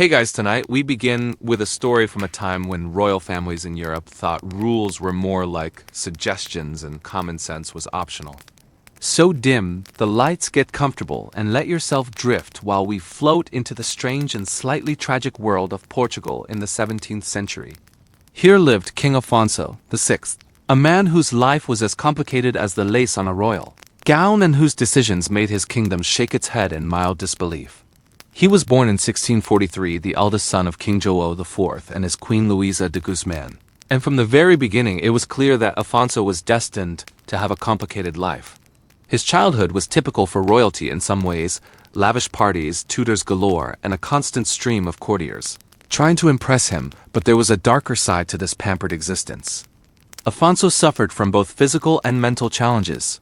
Hey guys, tonight we begin with a story from a time when royal families in Europe thought rules were more like suggestions and common sense was optional. So dim, the lights get comfortable and let yourself drift while we float into the strange and slightly tragic world of Portugal in the 17th century. Here lived King Afonso VI, a man whose life was as complicated as the lace on a royal gown and whose decisions made his kingdom shake its head in mild disbelief. He was born in 1643, the eldest son of King João IV and his Queen Luisa de Guzman. And from the very beginning, it was clear that Afonso was destined to have a complicated life. His childhood was typical for royalty in some ways: lavish parties, tutors galore, and a constant stream of courtiers trying to impress him, but there was a darker side to this pampered existence. Afonso suffered from both physical and mental challenges.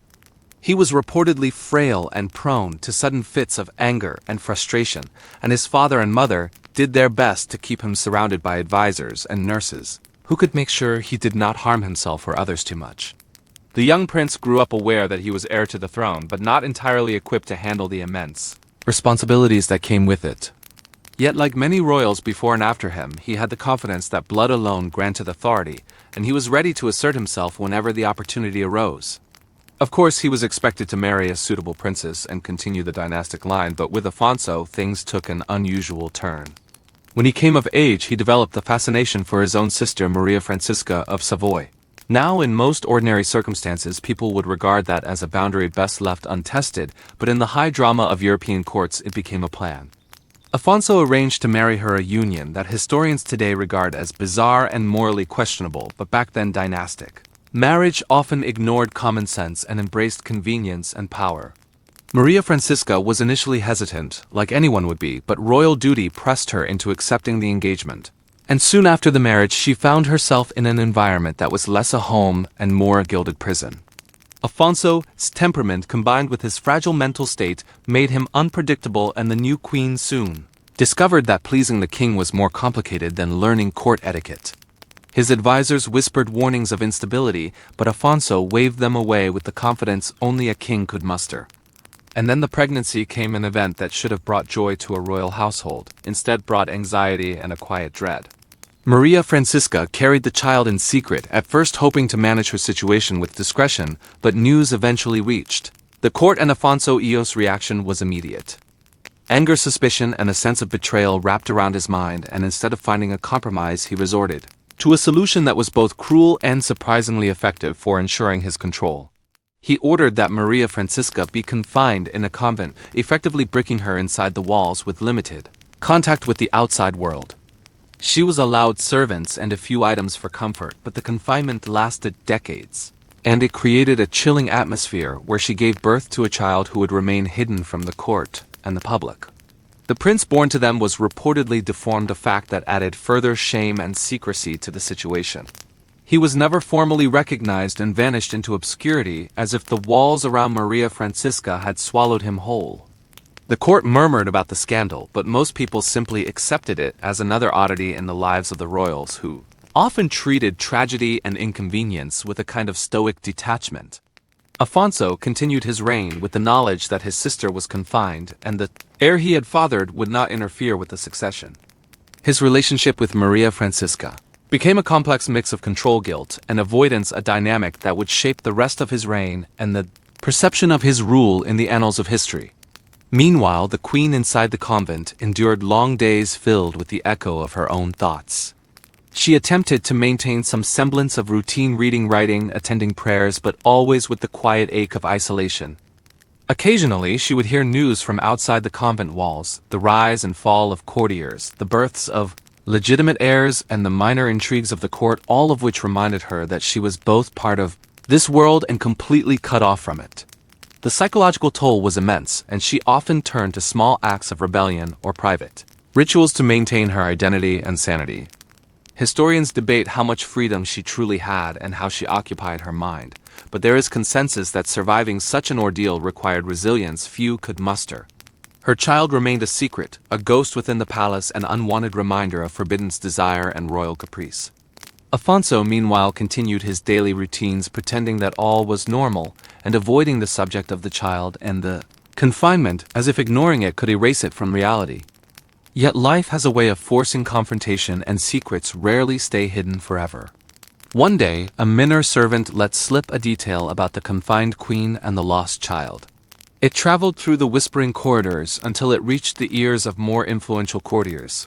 He was reportedly frail and prone to sudden fits of anger and frustration, and his father and mother did their best to keep him surrounded by advisors and nurses who could make sure he did not harm himself or others too much. The young prince grew up aware that he was heir to the throne, but not entirely equipped to handle the immense responsibilities that came with it. Yet, like many royals before and after him, he had the confidence that blood alone granted authority, and he was ready to assert himself whenever the opportunity arose. Of course, he was expected to marry a suitable princess and continue the dynastic line, but with Afonso, things took an unusual turn. When he came of age, he developed the fascination for his own sister, Maria Francisca of Savoy. Now, in most ordinary circumstances, people would regard that as a boundary best left untested, but in the high drama of European courts, it became a plan. Afonso arranged to marry her, a union that historians today regard as bizarre and morally questionable, but back then dynastic. Marriage often ignored common sense and embraced convenience and power. Maria Francisca was initially hesitant, like anyone would be, but royal duty pressed her into accepting the engagement. And soon after the marriage, she found herself in an environment that was less a home and more a gilded prison. Afonso's temperament, combined with his fragile mental state, made him unpredictable, and the new queen soon discovered that pleasing the king was more complicated than learning court etiquette. His advisors whispered warnings of instability, but Afonso waved them away with the confidence only a king could muster. And then the pregnancy came, an event that should have brought joy to a royal household, instead brought anxiety and a quiet dread. Maria Francisca carried the child in secret, at first hoping to manage her situation with discretion, but news eventually reached the court, and Afonso's reaction was immediate. Anger, suspicion, and a sense of betrayal wrapped around his mind, and instead of finding a compromise, he resorted to a solution that was both cruel and surprisingly effective for ensuring his control. He ordered that Maria Francisca be confined in a convent, effectively bricking her inside the walls with limited contact with the outside world. She was allowed servants and a few items for comfort, but the confinement lasted decades, and it created a chilling atmosphere where she gave birth to a child who would remain hidden from the court and the public. The prince born to them was reportedly deformed, a fact that added further shame and secrecy to the situation. He was never formally recognized and vanished into obscurity, as if the walls around Maria Francisca had swallowed him whole. The court murmured about the scandal, but most people simply accepted it as another oddity in the lives of the royals, who often treated tragedy and inconvenience with a kind of stoic detachment. Afonso continued his reign with the knowledge that his sister was confined, and the heir he had fathered would not interfere with the succession. His relationship with Maria Francisca became a complex mix of control, guilt, and avoidance, a dynamic that would shape the rest of his reign and the perception of his rule in the annals of history. Meanwhile, the queen inside the convent endured long days filled with the echo of her own thoughts. She attempted to maintain some semblance of routine: reading, writing, attending prayers, but always with the quiet ache of isolation. Occasionally, she would hear news from outside the convent walls: the rise and fall of courtiers, the births of legitimate heirs, and the minor intrigues of the court, all of which reminded her that she was both part of this world and completely cut off from it. The psychological toll was immense, and she often turned to small acts of rebellion or private rituals to maintain her identity and sanity. Historians debate how much freedom she truly had and how she occupied her mind, but there is consensus that surviving such an ordeal required resilience few could muster. Her child remained a secret, a ghost within the palace, an unwanted reminder of forbidden desire and royal caprice. Afonso, meanwhile, continued his daily routines, pretending that all was normal, and avoiding the subject of the child and the confinement, as if ignoring it could erase it from reality. Yet life has a way of forcing confrontation, and secrets rarely stay hidden forever. One day, a minor servant let slip a detail about the confined queen and the lost child. It traveled through the whispering corridors until it reached the ears of more influential courtiers.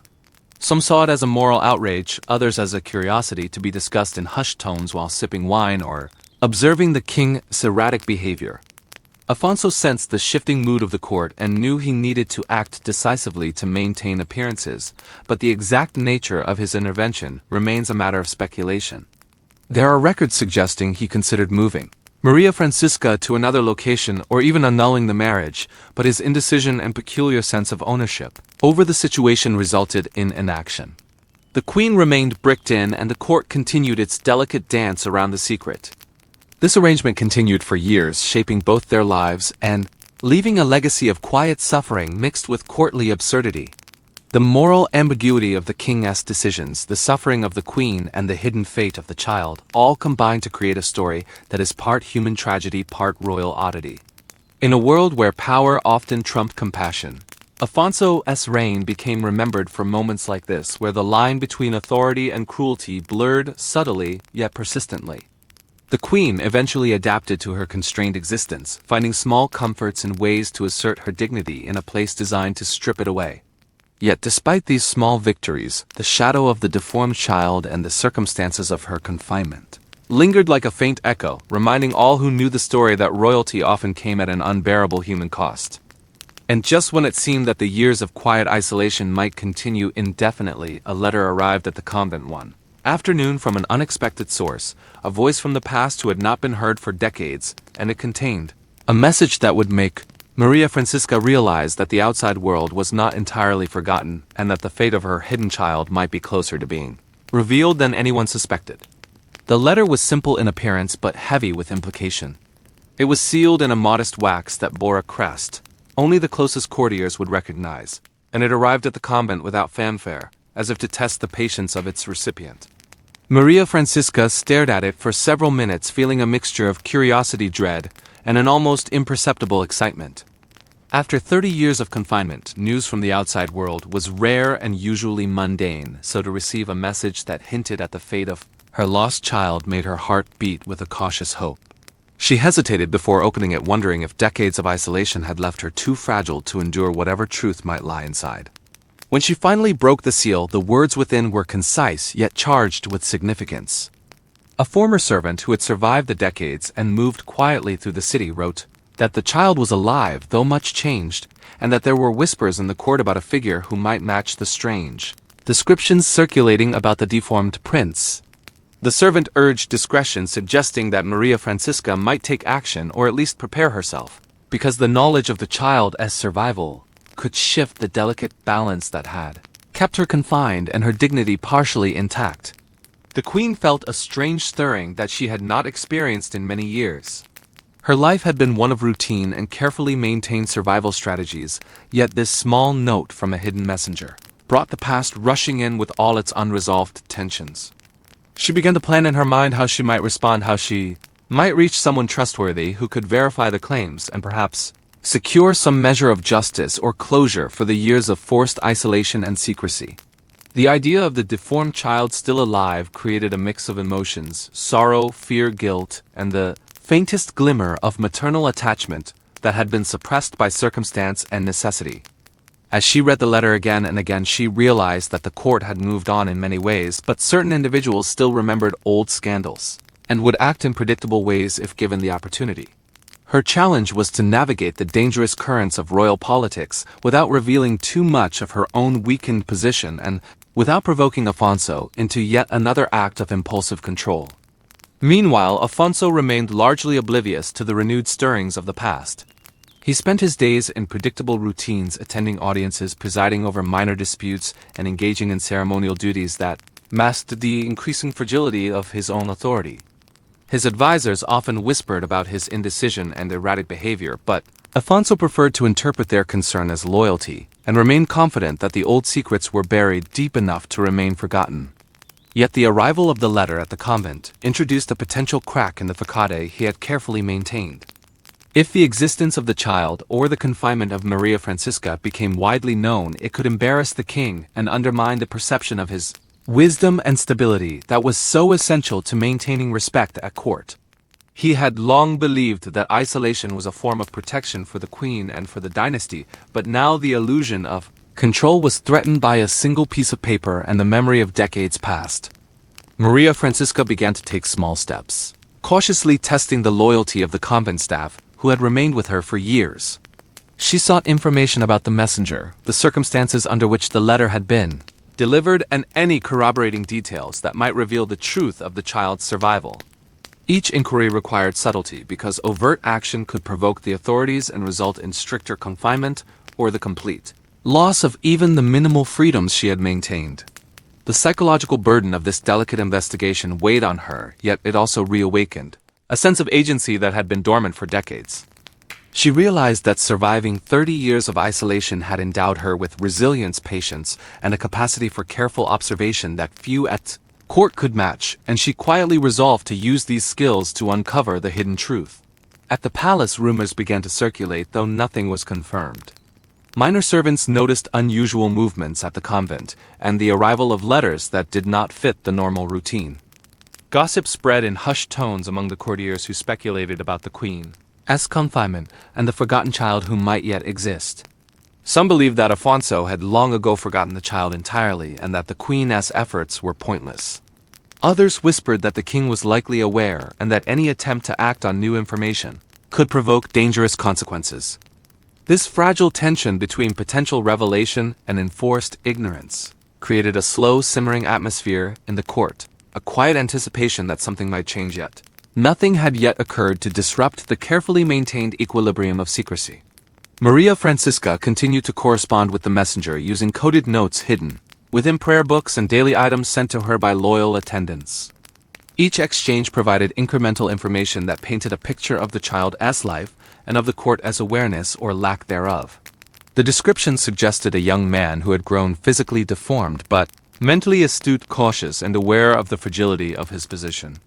Some saw it as a moral outrage, others as a curiosity to be discussed in hushed tones while sipping wine or observing the king's erratic behavior. Alfonso sensed the shifting mood of the court and knew he needed to act decisively to maintain appearances, but the exact nature of his intervention remains a matter of speculation. There are records suggesting he considered moving Maria Francisca to another location or even annulling the marriage, but his indecision and peculiar sense of ownership over the situation resulted in inaction. The queen remained bricked in, and the court continued its delicate dance around the secret. This arrangement continued for years, shaping both their lives and leaving a legacy of quiet suffering mixed with courtly absurdity. The moral ambiguity of the king's decisions, the suffering of the queen, and the hidden fate of the child all combine to create a story that is part human tragedy, part royal oddity. In a world where power often trumped compassion, Alfonso's reign became remembered for moments like this, where the line between authority and cruelty blurred subtly yet persistently. The queen eventually adapted to her constrained existence, finding small comforts and ways to assert her dignity in a place designed to strip it away. Yet despite these small victories, the shadow of the deformed child and the circumstances of her confinement lingered like a faint echo, reminding all who knew the story that royalty often came at an unbearable human cost. And just when it seemed that the years of quiet isolation might continue indefinitely, a letter arrived at the convent one afternoon from an unexpected source, a voice from the past who had not been heard for decades, and it contained a message that would make Maria Francisca realized that the outside world was not entirely forgotten and that the fate of her hidden child might be closer to being revealed than anyone suspected. The letter was simple in appearance but heavy with implication. It was sealed in a modest wax that bore a crest only the closest courtiers would recognize, and it arrived at the convent without fanfare, as if to test the patience of its recipient. Maria Francisca stared at it for several minutes, feeling a mixture of curiosity, dread, and an almost imperceptible excitement. After 30 years of confinement, news from the outside world was rare and usually mundane, so to receive a message that hinted at the fate of her lost child made her heart beat with a cautious hope. She hesitated before opening it, wondering if decades of isolation had left her too fragile to endure whatever truth might lie inside. When she finally broke the seal, the words within were concise yet charged with significance. A former servant who had survived the decades and moved quietly through the city wrote that the child was alive, though much changed, and that there were whispers in the court about a figure who might match the strange descriptions circulating about the deformed prince. The servant urged discretion, suggesting that Maria Francisca might take action or at least prepare herself, because the knowledge of the child as survival could shift the delicate balance that had kept her confined and her dignity partially intact. The queen felt a strange stirring that she had not experienced in many years. Her life had been one of routine and carefully maintained survival strategies, yet this small note from a hidden messenger brought the past rushing in with all its unresolved tensions. She began to plan in her mind how she might respond, how she might reach someone trustworthy who could verify the claims and perhaps secure some measure of justice or closure for the years of forced isolation and secrecy. The idea of the deformed child still alive created a mix of emotions: sorrow, fear, guilt, and the faintest glimmer of maternal attachment that had been suppressed by circumstance and necessity. As she read the letter again and again, she realized that the court had moved on in many ways, but certain individuals still remembered old scandals and would act in predictable ways if given the opportunity. Her challenge was to navigate the dangerous currents of royal politics without revealing too much of her own weakened position and without provoking Alfonso into yet another act of impulsive control. Meanwhile, Alfonso remained largely oblivious to the renewed stirrings of the past. He spent his days in predictable routines, attending audiences, presiding over minor disputes, and engaging in ceremonial duties that masked the increasing fragility of his own authority. His advisors often whispered about his indecision and erratic behavior, but Alfonso preferred to interpret their concern as loyalty and remained confident that the old secrets were buried deep enough to remain forgotten. Yet the arrival of the letter at the convent introduced a potential crack in the facade he had carefully maintained. If the existence of the child or the confinement of Maria Francisca became widely known, it could embarrass the king and undermine the perception of his wisdom and stability that was so essential to maintaining respect at court. He had long believed that isolation was a form of protection for the queen and for the dynasty, but now the illusion of control was threatened by a single piece of paper and the memory of decades past. Maria Francisca began to take small steps, cautiously testing the loyalty of the convent staff who had remained with her for years. She sought information about the messenger, the circumstances under which the letter had been delivered, and any corroborating details that might reveal the truth of the child's survival. Each inquiry required subtlety because overt action could provoke the authorities and result in stricter confinement or the complete loss of even the minimal freedoms she had maintained. The psychological burden of this delicate investigation weighed on her, yet it also reawakened a sense of agency that had been dormant for decades. She realized that surviving 30 years of isolation had endowed her with resilience, patience, and a capacity for careful observation that few at court could match, and she quietly resolved to use these skills to uncover the hidden truth. At the palace, rumors began to circulate, though nothing was confirmed. Minor servants noticed unusual movements at the convent, and the arrival of letters that did not fit the normal routine. Gossip spread in hushed tones among the courtiers who speculated about the queen's confinement and the forgotten child who might yet exist. Some believed that Afonso had long ago forgotten the child entirely and that the queen's efforts were pointless. Others whispered that the king was likely aware and that any attempt to act on new information could provoke dangerous consequences. This fragile tension between potential revelation and enforced ignorance created a slow, simmering atmosphere in the court, a quiet anticipation that something might change yet. Nothing had yet occurred to disrupt the carefully maintained equilibrium of secrecy. Maria Francisca continued to correspond with the messenger using coded notes hidden within prayer books and daily items sent to her by loyal attendants. Each exchange provided incremental information that painted a picture of the child's life and of the court's awareness or lack thereof. The description suggested a young man who had grown physically deformed but mentally astute, cautious, and aware of the fragility of his position.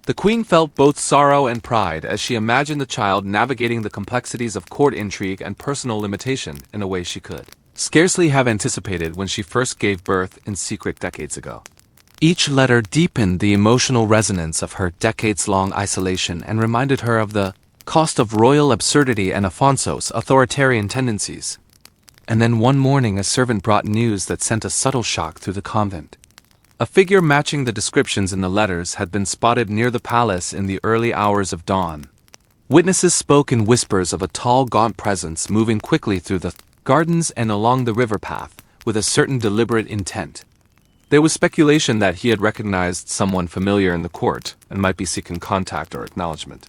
The queen felt both sorrow and pride as she imagined the child navigating the complexities of court intrigue and personal limitation in a way she could scarcely have anticipated when she first gave birth in secret decades ago. Each letter deepened the emotional resonance of her decades-long isolation and reminded her of the cost of royal absurdity and Afonso's authoritarian tendencies. And then one morning a servant brought news that sent a subtle shock through the convent. A figure matching the descriptions in the letters had been spotted near the palace in the early hours of dawn. Witnesses spoke in whispers of a tall, gaunt presence moving quickly through the gardens and along the river path with a certain deliberate intent. There was speculation that he had recognized someone familiar in the court and might be seeking contact or acknowledgement.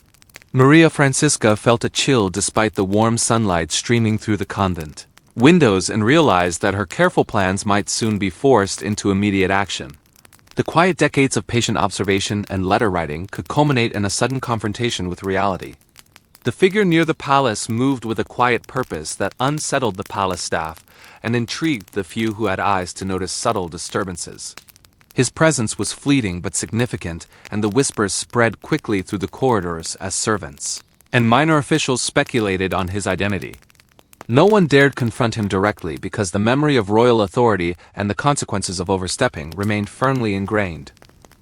Maria Francisca felt a chill despite the warm sunlight streaming through the convent windows and realized that her careful plans might soon be forced into immediate action. The quiet decades of patient observation and letter writing could culminate in a sudden confrontation with reality. The figure near the palace moved with a quiet purpose that unsettled the palace staff and intrigued the few who had eyes to notice subtle disturbances. His presence was fleeting but significant, and the whispers spread quickly through the corridors as servants and minor officials speculated on his identity. No one dared confront him directly because the memory of royal authority and the consequences of overstepping remained firmly ingrained.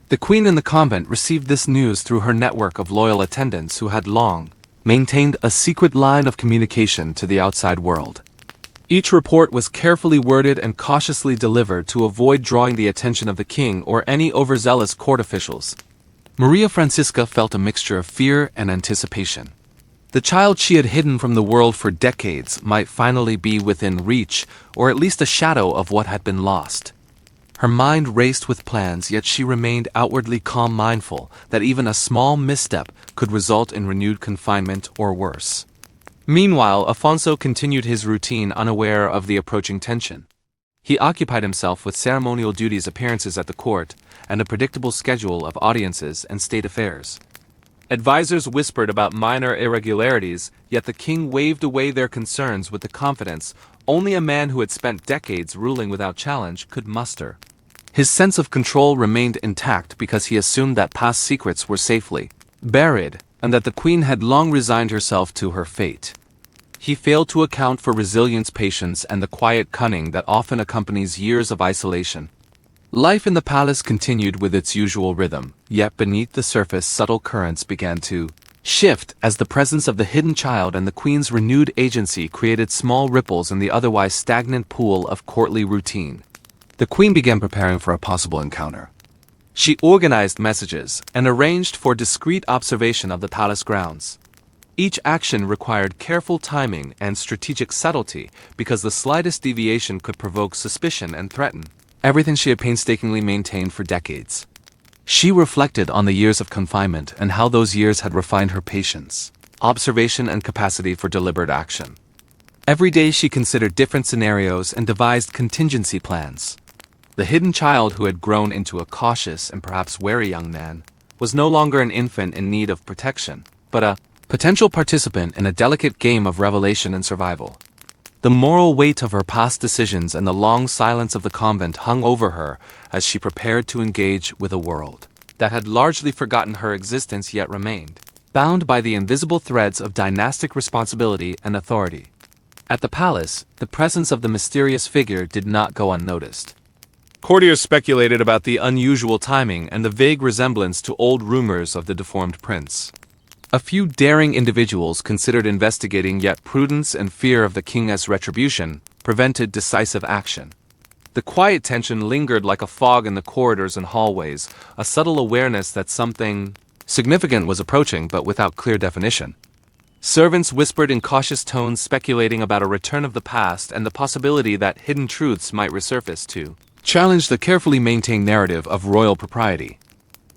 The queen in the convent received this news through her network of loyal attendants who had long maintained a secret line of communication to the outside world. Each report was carefully worded and cautiously delivered to avoid drawing the attention of the king or any overzealous court officials. Maria Francisca felt a mixture of fear and anticipation. The child she had hidden from the world for decades might finally be within reach, or at least a shadow of what had been lost. Her mind raced with plans, yet she remained outwardly calm, mindful that even a small misstep could result in renewed confinement or worse. Meanwhile, Afonso continued his routine, unaware of the approaching tension. He occupied himself with ceremonial duties, appearances at the court, and a predictable schedule of audiences and state affairs. Advisors whispered about minor irregularities, yet the king waved away their concerns with the confidence only a man who had spent decades ruling without challenge could muster. His sense of control remained intact because he assumed that past secrets were safely buried, and that the queen had long resigned herself to her fate. He failed to account for resilience, patience, and the quiet cunning that often accompanies years of isolation. Life in the palace continued with its usual rhythm, yet beneath the surface subtle currents began to shift as the presence of the hidden child and the queen's renewed agency created small ripples in the otherwise stagnant pool of courtly routine. The queen began preparing for a possible encounter. She organized messages and arranged for discreet observation of the palace grounds. Each action required careful timing and strategic subtlety because the slightest deviation could provoke suspicion and threaten everything she had painstakingly maintained for decades. She reflected on the years of confinement and how those years had refined her patience, observation, and capacity for deliberate action. Every day she considered different scenarios and devised contingency plans. The hidden child, who had grown into a cautious and perhaps wary young man, was no longer an infant in need of protection, but a potential participant in a delicate game of revelation and survival. The moral weight of her past decisions and the long silence of the convent hung over her as she prepared to engage with a world that had largely forgotten her existence yet remained, bound by the invisible threads of dynastic responsibility and authority. At the palace, the presence of the mysterious figure did not go unnoticed. Courtiers speculated about the unusual timing and the vague resemblance to old rumors of the deformed prince. A few daring individuals considered investigating, yet prudence and fear of the king as retribution prevented decisive action. The quiet tension lingered like a fog in the corridors and hallways, a subtle awareness that something significant was approaching, but without clear definition. Servants whispered in cautious tones, speculating about a return of the past and the possibility that hidden truths might resurface to challenge the carefully maintained narrative of royal propriety.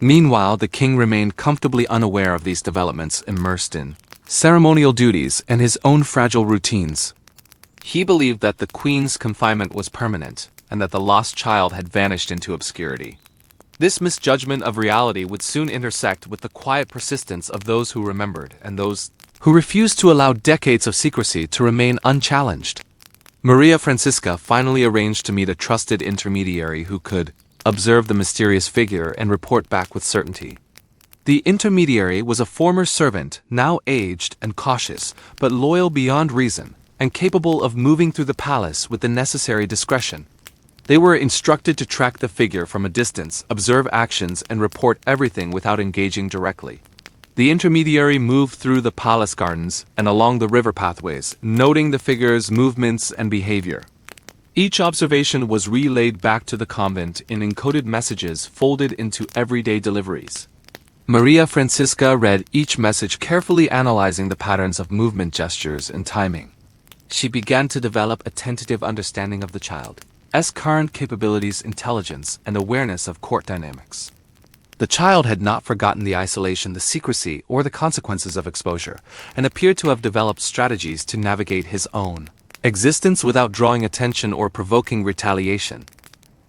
Meanwhile, the king remained comfortably unaware of these developments, immersed in ceremonial duties and his own fragile routines. He believed that the queen's confinement was permanent, and that the lost child had vanished into obscurity. This misjudgment of reality would soon intersect with the quiet persistence of those who remembered and those who refused to allow decades of secrecy to remain unchallenged. Maria Francisca finally arranged to meet a trusted intermediary who could observe the mysterious figure and report back with certainty. The intermediary was a former servant, now aged and cautious, but loyal beyond reason, and capable of moving through the palace with the necessary discretion. They were instructed to track the figure from a distance, observe actions, and report everything without engaging directly. The intermediary moved through the palace gardens and along the river pathways, noting the figure's movements and behavior. Each observation was relayed back to the convent in encoded messages folded into everyday deliveries. Maria Francisca read each message, carefully analyzing the patterns of movement, gestures, and timing. She began to develop a tentative understanding of the child's current capabilities, intelligence, and awareness of court dynamics. The child had not forgotten the isolation, the secrecy, or the consequences of exposure, and appeared to have developed strategies to navigate his own existence without drawing attention or provoking retaliation.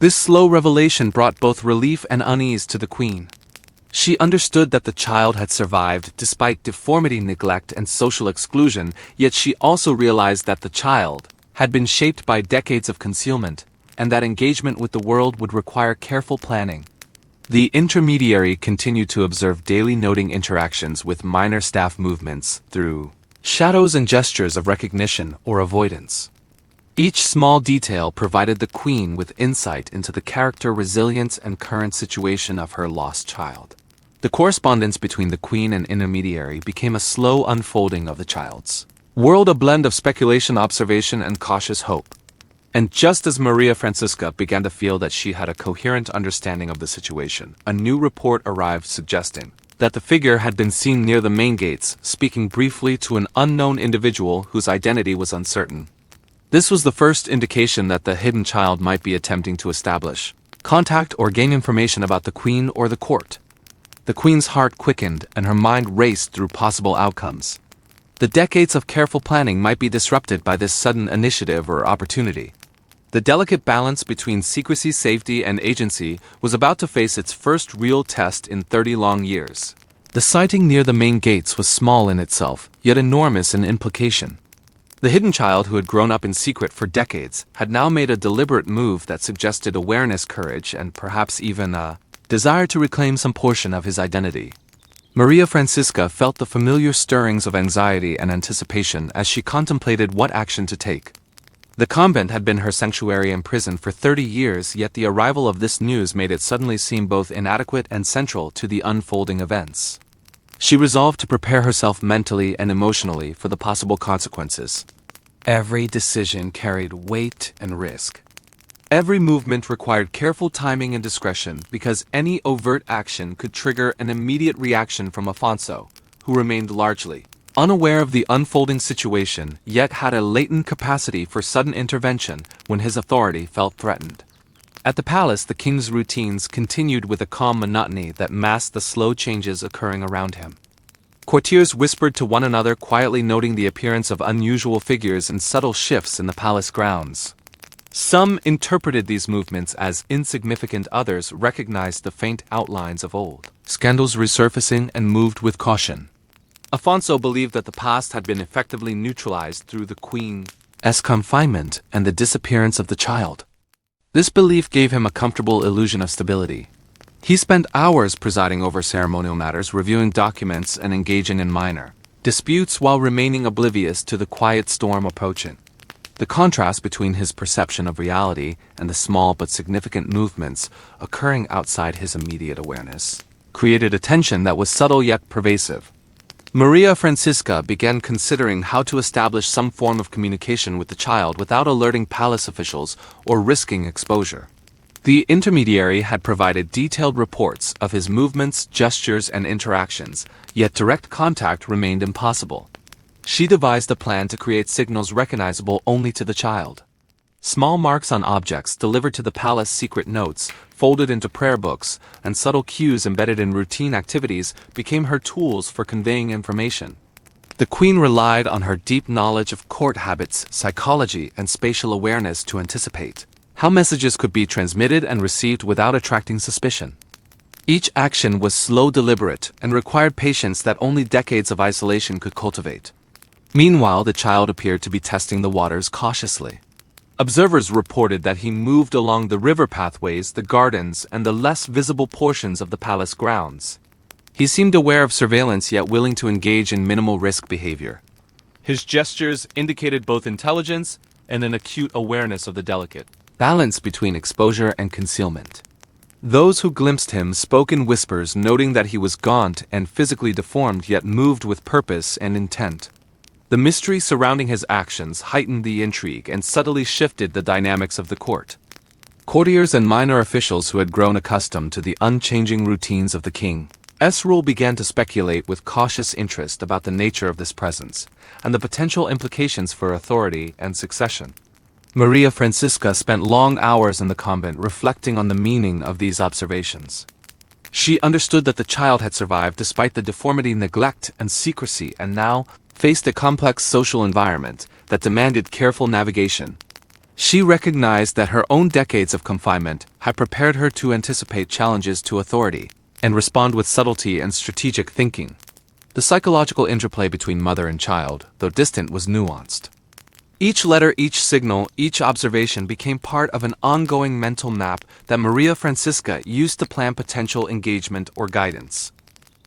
This slow revelation brought both relief and unease to the queen. She understood that the child had survived despite deformity, neglect, and social exclusion, yet she also realized that the child had been shaped by decades of concealment, and that engagement with the world would require careful planning. The intermediary continued to observe daily, noting interactions with minor staff movements through shadows and gestures of recognition or avoidance. Each small detail provided the queen with insight into the character, resilience, and current situation of her lost child. The correspondence between the queen and intermediary became a slow unfolding of the child's world, a blend of speculation, observation, and cautious hope. And just as Maria Francisca began to feel that she had a coherent understanding of the situation, a new report arrived suggesting that the figure had been seen near the main gates, speaking briefly to an unknown individual whose identity was uncertain. This was the first indication that the hidden child might be attempting to establish contact or gain information about the queen or the court. The queen's heart quickened and her mind raced through possible outcomes. The decades of careful planning might be disrupted by this sudden initiative or opportunity. The delicate balance between secrecy, safety, and agency was about to face its first real test in 30 long years. The sighting near the main gates was small in itself, yet enormous in implication. The hidden child, who had grown up in secret for decades, had now made a deliberate move that suggested awareness, courage, and perhaps even a desire to reclaim some portion of his identity. Maria Francisca felt the familiar stirrings of anxiety and anticipation as she contemplated what action to take. The convent had been her sanctuary and prison for 30 years, yet the arrival of this news made it suddenly seem both inadequate and central to the unfolding events. She resolved to prepare herself mentally and emotionally for the possible consequences. Every decision carried weight and risk. Every movement required careful timing and discretion because any overt action could trigger an immediate reaction from Afonso, who remained largely unaware of the unfolding situation, yet had a latent capacity for sudden intervention when his authority felt threatened. At the palace, the king's routines continued with a calm monotony that masked the slow changes occurring around him. Courtiers whispered to one another, quietly noting the appearance of unusual figures and subtle shifts in the palace grounds. Some interpreted these movements as insignificant, others recognized the faint outlines of old scandals resurfacing and moved with caution. Afonso believed that the past had been effectively neutralized through the queen's confinement and the disappearance of the child. This belief gave him a comfortable illusion of stability. He spent hours presiding over ceremonial matters, reviewing documents and engaging in minor disputes while remaining oblivious to the quiet storm approaching. The contrast between his perception of reality and the small but significant movements occurring outside his immediate awareness created a tension that was subtle yet pervasive. Maria Francisca began considering how to establish some form of communication with the child without alerting palace officials or risking exposure. The intermediary had provided detailed reports of his movements, gestures, and interactions, yet direct contact remained impossible. She devised a plan to create signals recognizable only to the child. Small marks on objects delivered to the palace, secret notes folded into prayer books, and subtle cues embedded in routine activities became her tools for conveying information. The queen relied on her deep knowledge of court habits, psychology, and spatial awareness to anticipate how messages could be transmitted and received without attracting suspicion. Each action was slow, deliberate, and required patience that only decades of isolation could cultivate. Meanwhile, the child appeared to be testing the waters cautiously. Observers reported that he moved along the river pathways, the gardens, and the less visible portions of the palace grounds. He seemed aware of surveillance yet willing to engage in minimal-risk behavior. His gestures indicated both intelligence and an acute awareness of the delicate balance between exposure and concealment. Those who glimpsed him spoke in whispers, noting that he was gaunt and physically deformed yet moved with purpose and intent. The mystery surrounding his actions heightened the intrigue and subtly shifted the dynamics of the court. Courtiers and minor officials who had grown accustomed to the unchanging routines of the king's rule began to speculate with cautious interest about the nature of this presence and the potential implications for authority and succession. Maria Francisca spent long hours in the convent reflecting on the meaning of these observations. She understood that the child had survived despite the deformity, neglect, and secrecy, and now faced a complex social environment that demanded careful navigation. She recognized that her own decades of confinement had prepared her to anticipate challenges to authority and respond with subtlety and strategic thinking. The psychological interplay between mother and child, though distant, was nuanced. Each letter, each signal, each observation became part of an ongoing mental map that Maria Francisca used to plan potential engagement or guidance.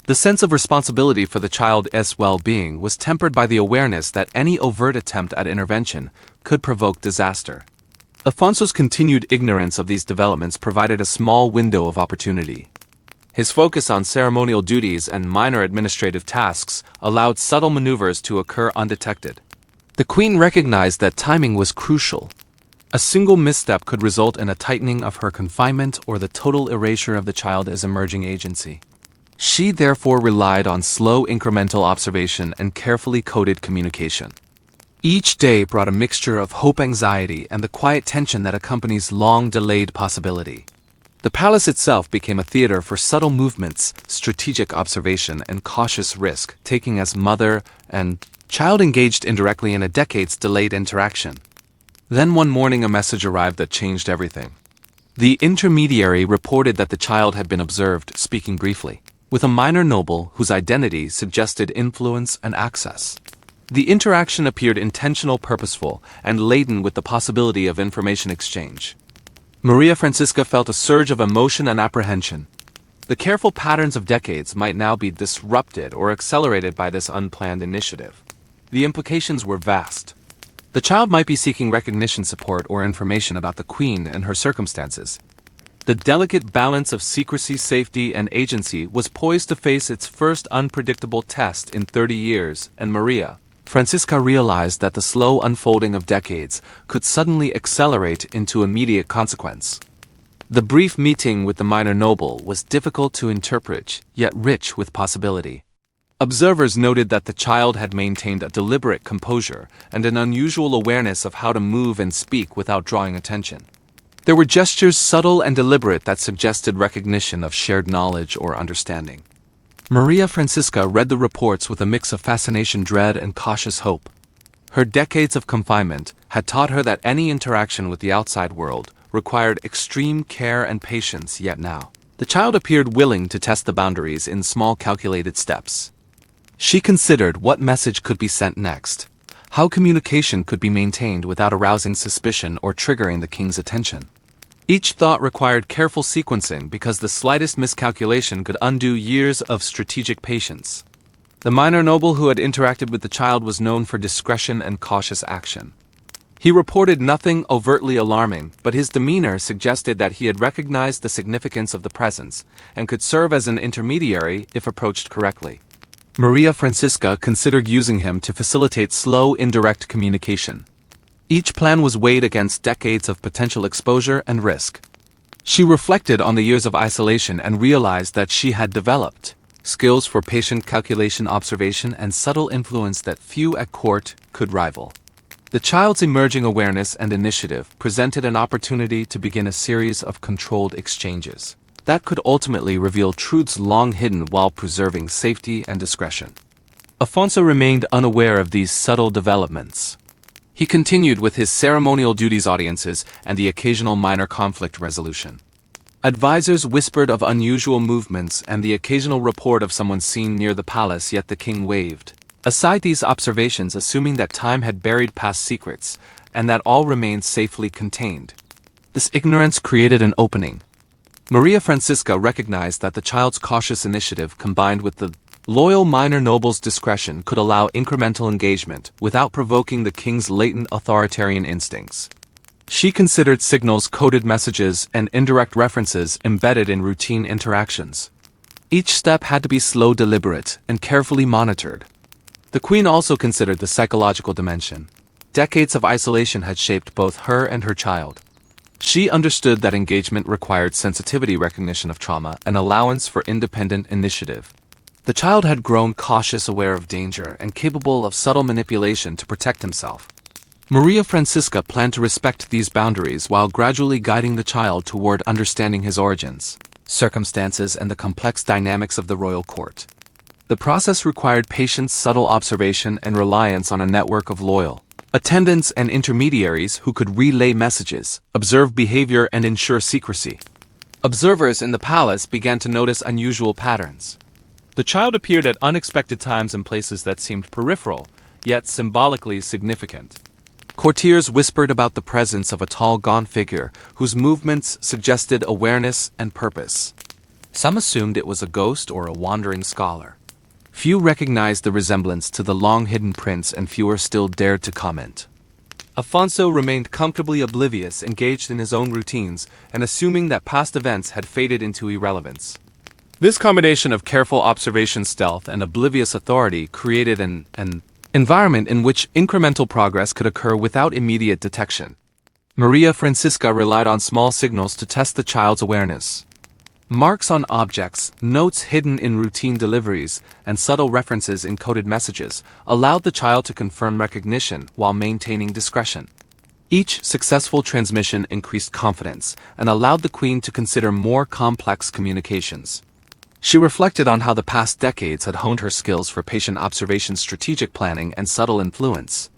The sense of responsibility for the child's well-being was tempered by the awareness that any overt attempt at intervention could provoke disaster. Afonso's continued ignorance of these developments provided a small window of opportunity. His focus on ceremonial duties and minor administrative tasks allowed subtle maneuvers to occur undetected. The queen recognized that timing was crucial. A single misstep could result in a tightening of her confinement or the total erasure of the child's emerging agency. She therefore relied on slow incremental observation and carefully coded communication. Each day brought a mixture of hope, anxiety, and the quiet tension that accompanies long-delayed possibility. The palace itself became a theater for subtle movements, strategic observation, and cautious risk-taking as mother and child engaged indirectly in a decades-delayed interaction. Then one morning a message arrived that changed everything. The intermediary reported that the child had been observed speaking briefly with a minor noble whose identity suggested influence and access. The interaction appeared intentional, purposeful, and laden with the possibility of information exchange. Maria Francisca felt a surge of emotion and apprehension. The careful patterns of decades might now be disrupted or accelerated by this unplanned initiative. The implications were vast. The child might be seeking recognition, support, or information about the queen and her circumstances. The delicate balance of secrecy, safety, and agency was poised to face its first unpredictable test in 30 years, and Maria Francisca realized that the slow unfolding of decades could suddenly accelerate into immediate consequence. The brief meeting with the minor noble was difficult to interpret, yet rich with possibility. Observers noted that the child had maintained a deliberate composure and an unusual awareness of how to move and speak without drawing attention. There were gestures subtle and deliberate that suggested recognition of shared knowledge or understanding. Maria Francisca read the reports with a mix of fascination, dread, and cautious hope. Her decades of confinement had taught her that any interaction with the outside world required extreme care and patience, yet now the child appeared willing to test the boundaries in small calculated steps. She considered what message could be sent next, how communication could be maintained without arousing suspicion or triggering the king's attention. Each thought required careful sequencing because the slightest miscalculation could undo years of strategic patience. The minor noble who had interacted with the child was known for discretion and cautious action. He reported nothing overtly alarming, but his demeanor suggested that he had recognized the significance of the presence and could serve as an intermediary if approached correctly. Maria Francisca considered using him to facilitate slow, indirect communication. Each plan was weighed against decades of potential exposure and risk. She reflected on the years of isolation and realized that she had developed skills for patient calculation, observation, and subtle influence that few at court could rival. The child's emerging awareness and initiative presented an opportunity to begin a series of controlled exchanges that could ultimately reveal truths long hidden while preserving safety and discretion. Alfonso remained unaware of these subtle developments. He continued with his ceremonial duties, audiences, and the occasional minor conflict resolution. Advisors whispered of unusual movements and the occasional report of someone seen near the palace, yet the king waved aside these observations, assuming that time had buried past secrets and that all remained safely contained. This ignorance created an opening. Maria Francisca recognized that the child's cautious initiative combined with the loyal minor noble's discretion could allow incremental engagement without provoking the king's latent authoritarian instincts. She considered signals, coded messages, and indirect references embedded in routine interactions. Each step had to be slow, deliberate, and carefully monitored. The queen also considered the psychological dimension. Decades of isolation had shaped both her and her child. She understood that engagement required sensitivity, recognition of trauma, and allowance for independent initiative. The child had grown cautious, aware of danger, and capable of subtle manipulation to protect himself. Maria Francisca planned to respect these boundaries while gradually guiding the child toward understanding his origins, circumstances, and the complex dynamics of the royal court. The process required patience, subtle observation, and reliance on a network of loyal attendants and intermediaries who could relay messages, observe behavior, and ensure secrecy. Observers in the palace began to notice unusual patterns. The child appeared at unexpected times in places that seemed peripheral, yet symbolically significant. Courtiers whispered about the presence of a tall, gaunt figure whose movements suggested awareness and purpose. Some assumed it was a ghost or a wandering scholar. Few recognized the resemblance to the long-hidden prince, and fewer still dared to comment. Alfonso remained comfortably oblivious, engaged in his own routines, and assuming that past events had faded into irrelevance. This combination of careful observation, stealth, and oblivious authority created an environment in which incremental progress could occur without immediate detection. Maria Francisca relied on small signals to test the child's awareness. Marks on objects, notes hidden in routine deliveries, and subtle references in coded messages allowed the child to confirm recognition while maintaining discretion. Each successful transmission increased confidence and allowed the queen to consider more complex communications. She reflected on how the past decades had honed her skills for patient observation, strategic planning, and subtle influence.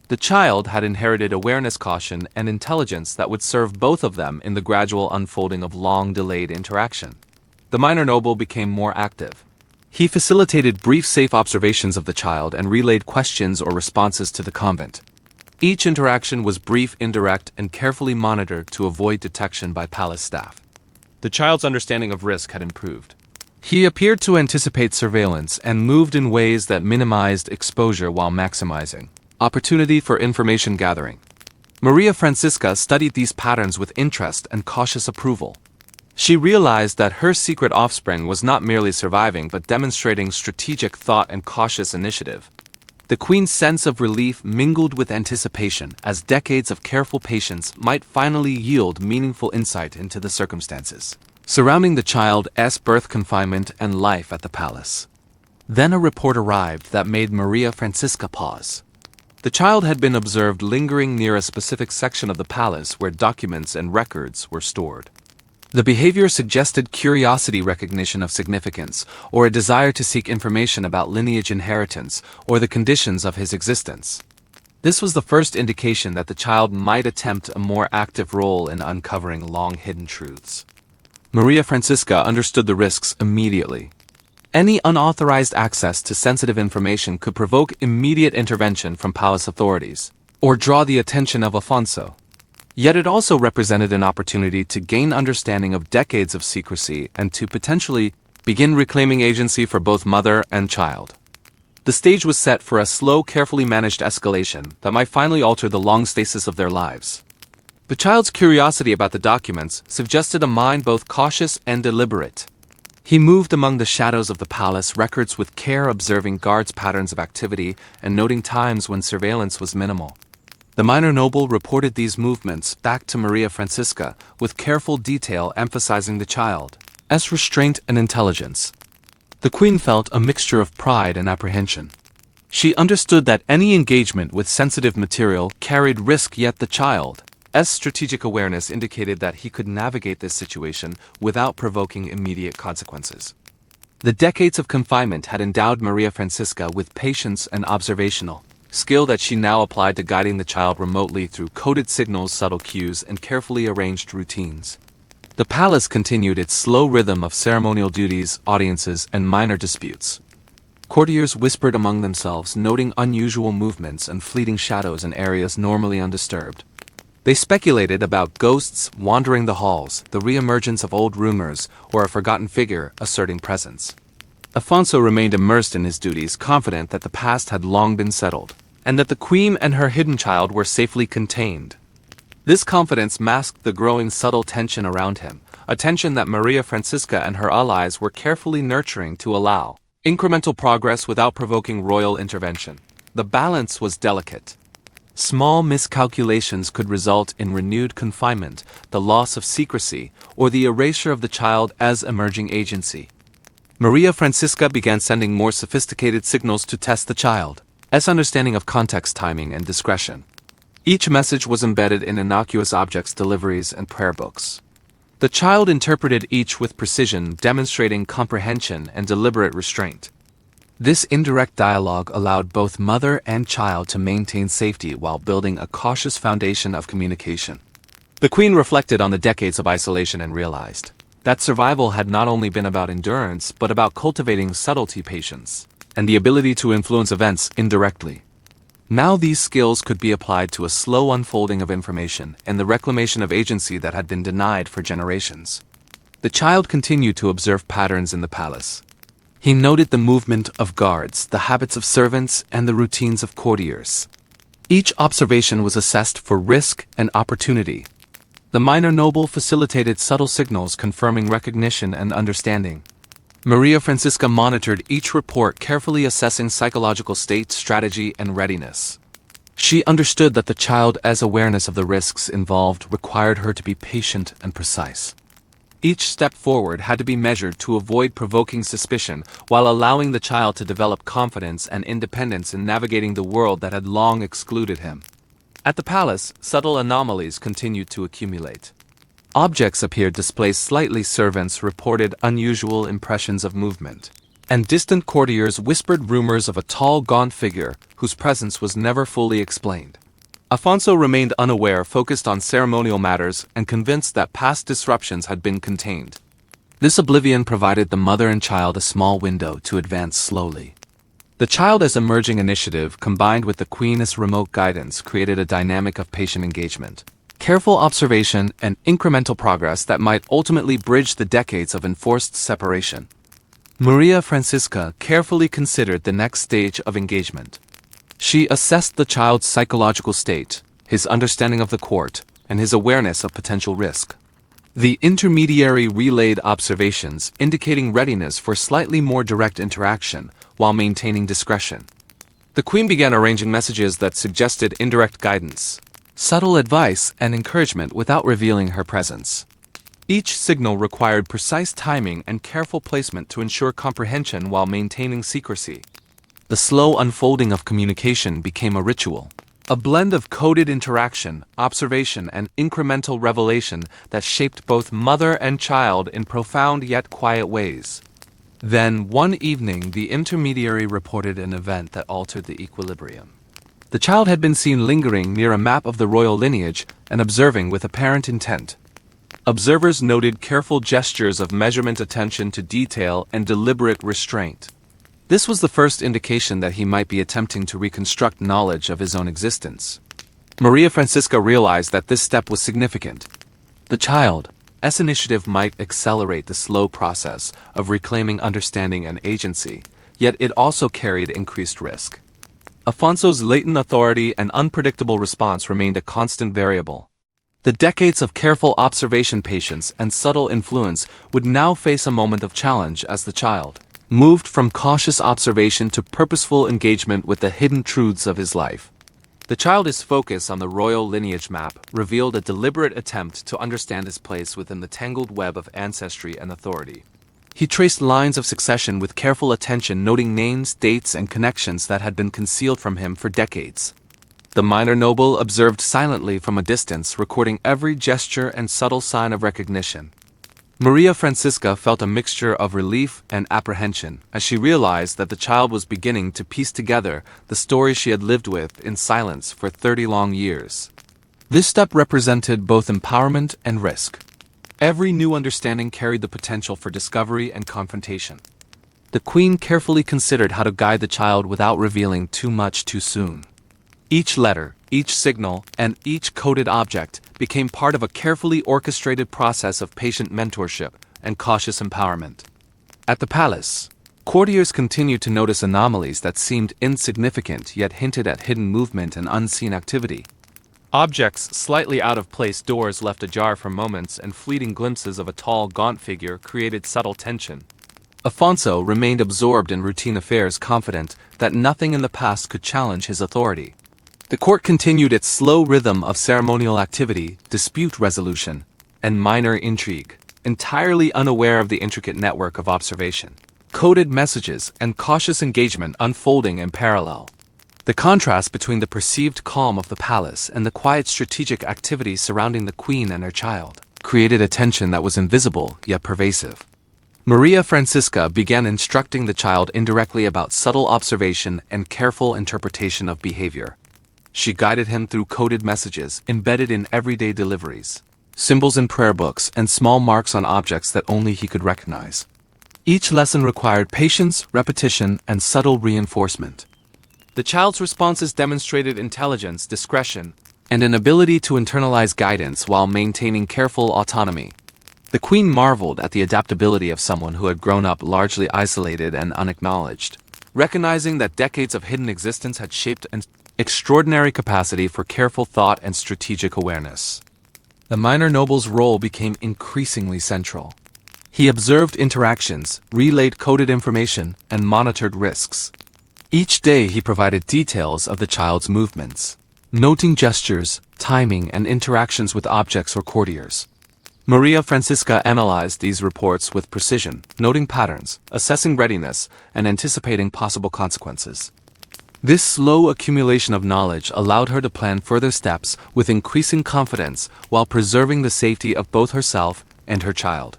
The child had inherited awareness, caution, and intelligence that would serve both of them in the gradual unfolding of long-delayed interaction. The minor noble became more active. He facilitated brief, safe observations of the child and relayed questions or responses to the convent. Each interaction was brief, indirect, and carefully monitored to avoid detection by palace staff. The child's understanding of risk had improved. He appeared to anticipate surveillance and moved in ways that minimized exposure while maximizing opportunity for information gathering. Maria Francisca studied these patterns with interest and cautious approval. She realized that her secret offspring was not merely surviving but demonstrating strategic thought and cautious initiative. The queen's sense of relief mingled with anticipation, as decades of careful patience might finally yield meaningful insight into the circumstances surrounding the child's birth, confinement, and life at the palace. Then a report arrived that made Maria Francisca pause. The child had been observed lingering near a specific section of the palace where documents and records were stored. The behavior suggested curiosity, recognition of significance, or a desire to seek information about lineage inheritance or the conditions of his existence. This was the first indication that the child might attempt a more active role in uncovering long-hidden truths. Maria Francisca understood the risks immediately. Any unauthorized access to sensitive information could provoke immediate intervention from palace authorities, or draw the attention of Alfonso. Yet it also represented an opportunity to gain understanding of decades of secrecy and to potentially begin reclaiming agency for both mother and child. The stage was set for a slow, carefully managed escalation that might finally alter the long stasis of their lives. The child's curiosity about the documents suggested a mind both cautious and deliberate. He moved among the shadows of the palace records with care, observing guards' patterns of activity and noting times when surveillance was minimal. The minor noble reported these movements back to Maria Francisca with careful detail, emphasizing the child's restraint and intelligence. The queen felt a mixture of pride and apprehension. She understood that any engagement with sensitive material carried risk, yet the child's strategic awareness indicated that he could navigate this situation without provoking immediate consequences. The decades of confinement had endowed Maria Francisca with patience and observational skill that she now applied to guiding the child remotely through coded signals, subtle cues, and carefully arranged routines. The palace continued its slow rhythm of ceremonial duties, audiences, and minor disputes. Courtiers whispered among themselves, noting unusual movements and fleeting shadows in areas normally undisturbed. They speculated about ghosts wandering the halls, the re-emergence of old rumors, or a forgotten figure asserting presence. Alfonso remained immersed in his duties, confident that the past had long been settled, and that the queen and her hidden child were safely contained. This confidence masked the growing subtle tension around him, a tension that Maria Francisca and her allies were carefully nurturing to allow incremental progress without provoking royal intervention. The balance was delicate. Small miscalculations could result in renewed confinement, the loss of secrecy, or the erasure of the child as emerging agency. Maria Francisca began sending more sophisticated signals to test the child's understanding of context, timing, and discretion. Each message was embedded in innocuous objects, deliveries, and prayer books. The child interpreted each with precision, demonstrating comprehension and deliberate restraint. This indirect dialogue allowed both mother and child to maintain safety while building a cautious foundation of communication. The queen reflected on the decades of isolation and realized that survival had not only been about endurance but about cultivating subtlety, patience, and the ability to influence events indirectly. Now these skills could be applied to a slow unfolding of information and the reclamation of agency that had been denied for generations. The child continued to observe patterns in the palace. He noted the movement of guards, the habits of servants, and the routines of courtiers. Each observation was assessed for risk and opportunity. The minor noble facilitated subtle signals confirming recognition and understanding. Maria Francisca monitored each report, carefully assessing psychological state, strategy, and readiness. She understood that the child's awareness of the risks involved required her to be patient and precise. Each step forward had to be measured to avoid provoking suspicion while allowing the child to develop confidence and independence in navigating the world that had long excluded him. At the palace, subtle anomalies continued to accumulate. Objects appeared displaced slightly, servants reported unusual impressions of movement, and distant courtiers whispered rumors of a tall, gaunt figure whose presence was never fully explained. Alfonso remained unaware, focused on ceremonial matters and convinced that past disruptions had been contained. This oblivion provided the mother and child a small window to advance slowly. The child's emerging initiative, combined with the queen's remote guidance, created a dynamic of patient engagement. careful observation, and incremental progress that might ultimately bridge the decades of enforced separation. Maria Francisca carefully considered the next stage of engagement. She assessed the child's psychological state, his understanding of the court, and his awareness of potential risk. The intermediary relayed observations indicating readiness for slightly more direct interaction while maintaining discretion. The Queen began arranging messages that suggested indirect guidance, subtle advice, and encouragement without revealing her presence. Each signal required precise timing and careful placement to ensure comprehension while maintaining secrecy. The slow unfolding of communication became a ritual, a blend of coded interaction, observation, and incremental revelation that shaped both mother and child in profound yet quiet ways. Then, one evening, the intermediary reported an event that altered the equilibrium. The child had been seen lingering near a map of the royal lineage and observing with apparent intent. Observers noted careful gestures of measurement, attention to detail, and deliberate restraint. This was the first indication that he might be attempting to reconstruct knowledge of his own existence. Maria Francisca realized that this step was significant. The child's initiative might accelerate the slow process of reclaiming understanding and agency, yet it also carried increased risk. Afonso's latent authority and unpredictable response remained a constant variable. The decades of careful observation, patience, and subtle influence would now face a moment of challenge as the child moved from cautious observation to purposeful engagement with the hidden truths of his life. The child's focus on the royal lineage map revealed a deliberate attempt to understand his place within the tangled web of ancestry and authority. He traced lines of succession with careful attention, noting names, dates, and connections that had been concealed from him for decades. The minor noble observed silently from a distance, recording every gesture and subtle sign of recognition. Maria Francisca felt a mixture of relief and apprehension as she realized that the child was beginning to piece together the story she had lived with in silence for 30 long years. This step represented both empowerment and risk. Every new understanding carried the potential for discovery and confrontation. The Queen carefully considered how to guide the child without revealing too much too soon. Each letter, each signal, and each coded object became part of a carefully orchestrated process of patient mentorship and cautious empowerment. At the palace, courtiers continued to notice anomalies that seemed insignificant yet hinted at hidden movement and unseen activity. Objects slightly out of place, doors left ajar for moments, and fleeting glimpses of a tall, gaunt figure created subtle tension. Afonso remained absorbed in routine affairs, confident that nothing in the past could challenge his authority. The court continued its slow rhythm of ceremonial activity, dispute resolution, and minor intrigue, entirely unaware of the intricate network of observation, coded messages, and cautious engagement unfolding in parallel. The contrast between the perceived calm of the palace and the quiet strategic activity surrounding the Queen and her child created a tension that was invisible yet pervasive. Maria Francisca began instructing the child indirectly about subtle observation and careful interpretation of behavior. She guided him through coded messages embedded in everyday deliveries, symbols in prayer books, and small marks on objects that only he could recognize. Each lesson required patience, repetition, and subtle reinforcement. The child's responses demonstrated intelligence, discretion, and an ability to internalize guidance while maintaining careful autonomy. The Queen marveled at the adaptability of someone who had grown up largely isolated and unacknowledged, recognizing that decades of hidden existence had shaped an extraordinary capacity for careful thought and strategic awareness. The minor noble's role became increasingly central. He observed interactions, relayed coded information, and monitored risks. Each day he provided details of the child's movements, noting gestures, timing, and interactions with objects or courtiers. Maria Francisca analyzed these reports with precision, noting patterns, assessing readiness, and anticipating possible consequences. This slow accumulation of knowledge allowed her to plan further steps with increasing confidence while preserving the safety of both herself and her child.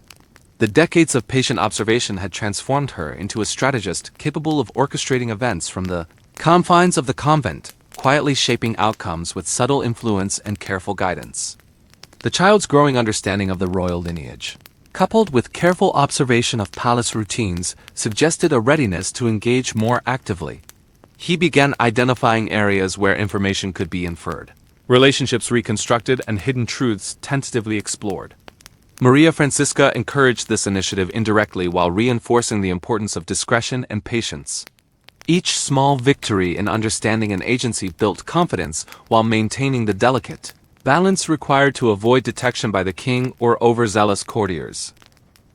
The decades of patient observation had transformed her into a strategist capable of orchestrating events from the confines of the convent, quietly shaping outcomes with subtle influence and careful guidance. The child's growing understanding of the royal lineage, coupled with careful observation of palace routines, suggested a readiness to engage more actively. He began identifying areas where information could be inferred, relationships reconstructed, and hidden truths tentatively explored. Maria Francisca encouraged this initiative indirectly while reinforcing the importance of discretion and patience. Each small victory in understanding and agency built confidence while maintaining the delicate balance required to avoid detection by the king or overzealous courtiers.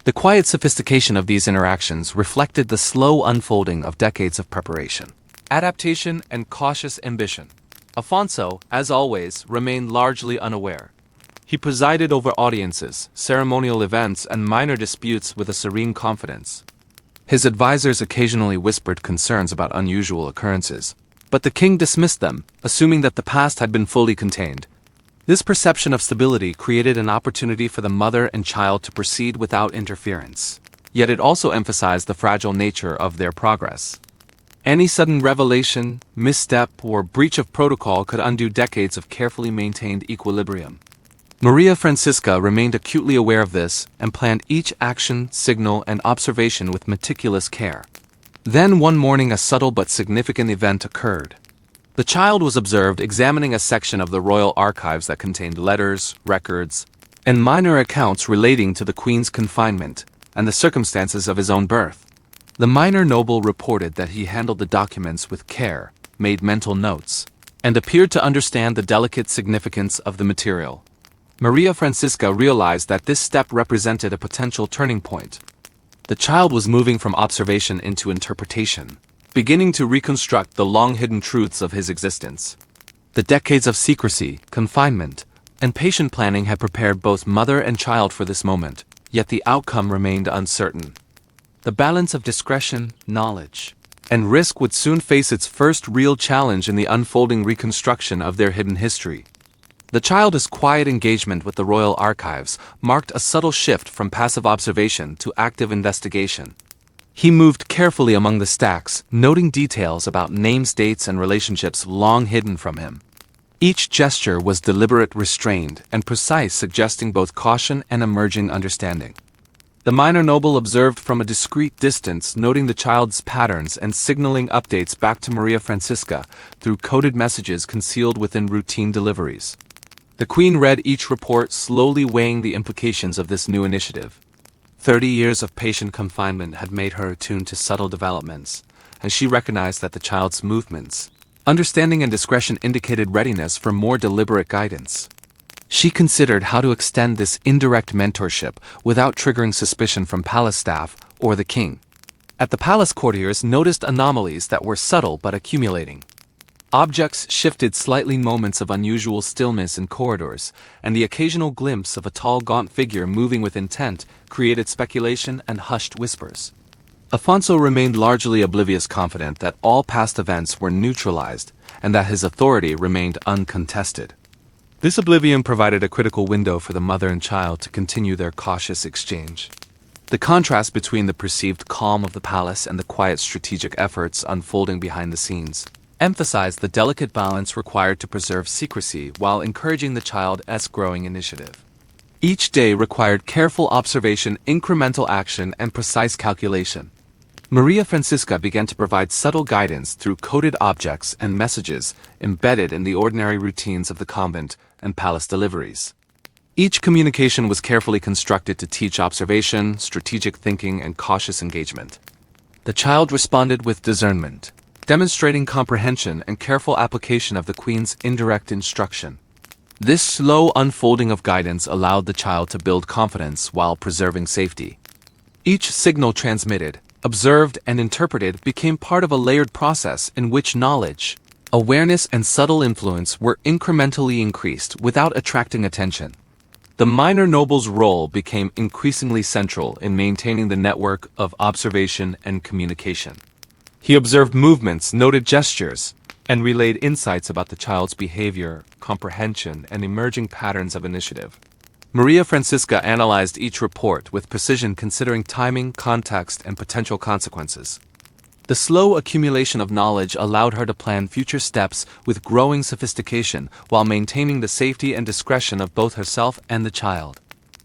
The quiet sophistication of these interactions reflected the slow unfolding of decades of preparation, adaptation, and cautious ambition. Afonso, as always, remained largely unaware. He presided over audiences, ceremonial events, and minor disputes with a serene confidence. His advisors occasionally whispered concerns about unusual occurrences, but the king dismissed them, assuming that the past had been fully contained. This perception of stability created an opportunity for the mother and child to proceed without interference. Yet it also emphasized the fragile nature of their progress. Any sudden revelation, misstep, or breach of protocol could undo decades of carefully maintained equilibrium. Maria Francisca remained acutely aware of this and planned each action, signal, and observation with meticulous care. Then one morning a subtle but significant event occurred. The child was observed examining a section of the royal archives that contained letters, records, and minor accounts relating to the queen's confinement and the circumstances of his own birth. The minor noble reported that he handled the documents with care, made mental notes, and appeared to understand the delicate significance of the material. Maria Francisca realized that this step represented a potential turning point. The child was moving from observation into interpretation, beginning to reconstruct the long-hidden truths of his existence. The decades of secrecy, confinement, and patient planning had prepared both mother and child for this moment, yet the outcome remained uncertain. The balance of discretion, knowledge, and risk would soon face its first real challenge in the unfolding reconstruction of their hidden history. The child's quiet engagement with the royal archives marked a subtle shift from passive observation to active investigation. He moved carefully among the stacks, noting details about names, dates, and relationships long hidden from him. Each gesture was deliberate, restrained, and precise, suggesting both caution and emerging understanding. The minor noble observed from a discreet distance, noting the child's patterns and signaling updates back to Maria Francisca through coded messages concealed within routine deliveries. The queen read each report, slowly weighing the implications of this new initiative. 30 years of patient confinement had made her attuned to subtle developments, and she recognized that the child's movements, understanding, and discretion indicated readiness for more deliberate guidance. She considered how to extend this indirect mentorship without triggering suspicion from palace staff or the king. At the palace, courtiers noticed anomalies that were subtle but accumulating. Objects shifted slightly, moments of unusual stillness in corridors, and the occasional glimpse of a tall, gaunt figure moving with intent created speculation and hushed whispers. Afonso remained largely oblivious, confident that all past events were neutralized and that his authority remained uncontested. This oblivion provided a critical window for the mother and child to continue their cautious exchange. The contrast between the perceived calm of the palace and the quiet strategic efforts unfolding behind the scenes emphasized the delicate balance required to preserve secrecy while encouraging the child's growing initiative. Each day required careful observation, incremental action, and precise calculation. Maria Francisca began to provide subtle guidance through coded objects and messages embedded in the ordinary routines of the convent and palace deliveries. Each communication was carefully constructed to teach observation, strategic thinking, and cautious engagement. The child responded with discernment, demonstrating comprehension and careful application of the queen's indirect instruction. This slow unfolding of guidance allowed the child to build confidence while preserving safety. Each signal transmitted, observed, and interpreted became part of a layered process in which knowledge, awareness, and subtle influence were incrementally increased without attracting attention. The minor noble's role became increasingly central in maintaining the network of observation and communication. He observed movements, noted gestures, and relayed insights about the child's behavior, comprehension, and emerging patterns of initiative. Maria Francisca analyzed each report with precision, considering timing, context, and potential consequences. The slow accumulation of knowledge allowed her to plan future steps with growing sophistication while maintaining the safety and discretion of both herself and the child.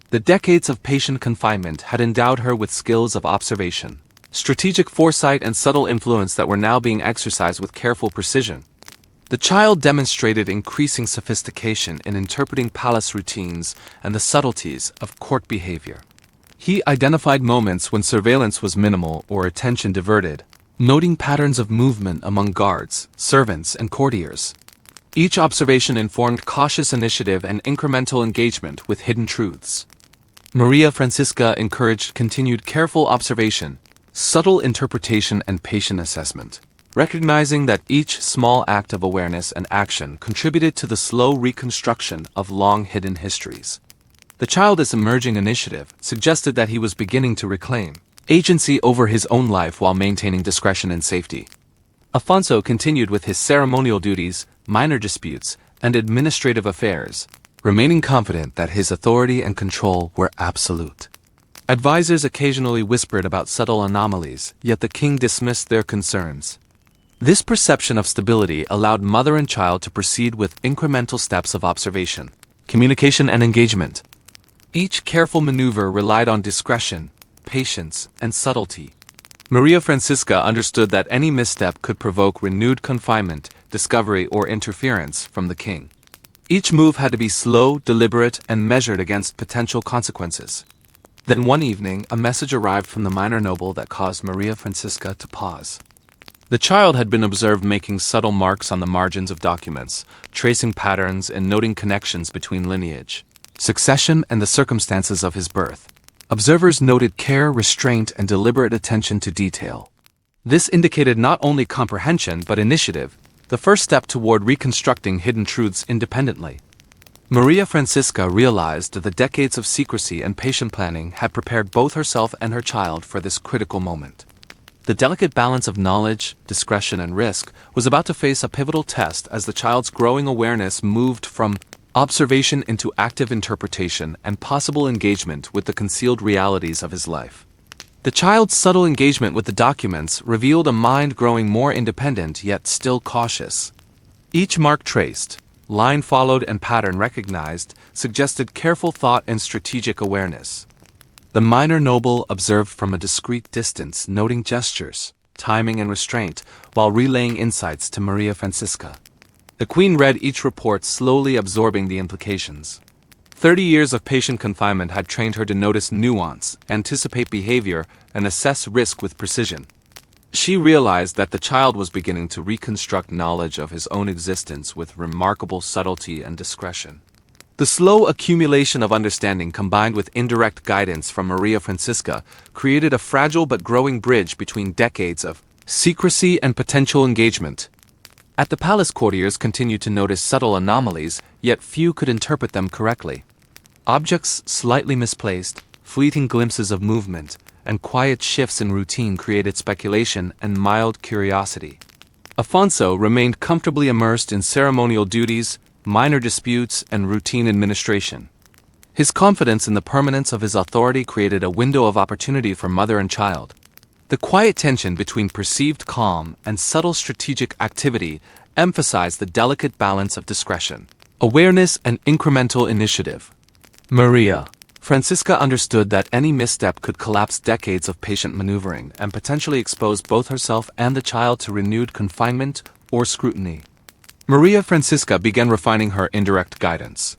The decades of patient confinement had endowed her with skills of observation, strategic foresight, and subtle influence that were now being exercised with careful precision. The child demonstrated increasing sophistication in interpreting palace routines and the subtleties of court behavior. He identified moments when surveillance was minimal or attention diverted, noting patterns of movement among guards, servants, and courtiers. Each observation informed cautious initiative and incremental engagement with hidden truths. Maria Francisca encouraged continued careful observation, subtle interpretation, and patient assessment, recognizing that each small act of awareness and action contributed to the slow reconstruction of long-hidden histories. The child's emerging initiative suggested that he was beginning to reclaim agency over his own life while maintaining discretion and safety. Alfonso continued with his ceremonial duties, minor disputes, and administrative affairs, remaining confident that his authority and control were absolute. Advisors occasionally whispered about subtle anomalies, yet the king dismissed their concerns. This perception of stability allowed mother and child to proceed with incremental steps of observation, communication, and engagement. Each careful maneuver relied on discretion, patience, and subtlety. Maria Francisca understood that any misstep could provoke renewed confinement, discovery, or interference from the king. Each move had to be slow, deliberate, and measured against potential consequences. Then one evening, a message arrived from the minor noble that caused Maria Francisca to pause. The child had been observed making subtle marks on the margins of documents, tracing patterns and noting connections between lineage, succession, and the circumstances of his birth. Observers noted care, restraint, and deliberate attention to detail. This indicated not only comprehension but initiative, the first step toward reconstructing hidden truths independently. Maria Francisca realized that the decades of secrecy and patient planning had prepared both herself and her child for this critical moment. The delicate balance of knowledge, discretion, and risk was about to face a pivotal test as the child's growing awareness moved from observation into active interpretation and possible engagement with the concealed realities of his life. The child's subtle engagement with the documents revealed a mind growing more independent yet still cautious. Each mark traced, line followed, and pattern recognized suggested careful thought and strategic awareness. The minor noble observed from a discreet distance, noting gestures, timing, and restraint, while relaying insights to Maria Francisca. The queen read each report, slowly absorbing the implications. 30 years of patient confinement had trained her to notice nuance, anticipate behavior, and assess risk with precision. She realized that the child was beginning to reconstruct knowledge of his own existence with remarkable subtlety and discretion. The slow accumulation of understanding combined with indirect guidance from Maria Francisca created a fragile but growing bridge between decades of secrecy and potential engagement. At the palace, courtiers continued to notice subtle anomalies, yet few could interpret them correctly. Objects slightly misplaced, fleeting glimpses of movement, and quiet shifts in routine created speculation and mild curiosity. Alfonso remained comfortably immersed in ceremonial duties, minor disputes, and routine administration. His confidence in the permanence of his authority created a window of opportunity for mother and child. The quiet tension between perceived calm and subtle strategic activity emphasized the delicate balance of discretion, awareness, and incremental initiative. Maria Francisca understood that any misstep could collapse decades of patient maneuvering and potentially expose both herself and the child to renewed confinement or scrutiny. Maria Francisca began refining her indirect guidance.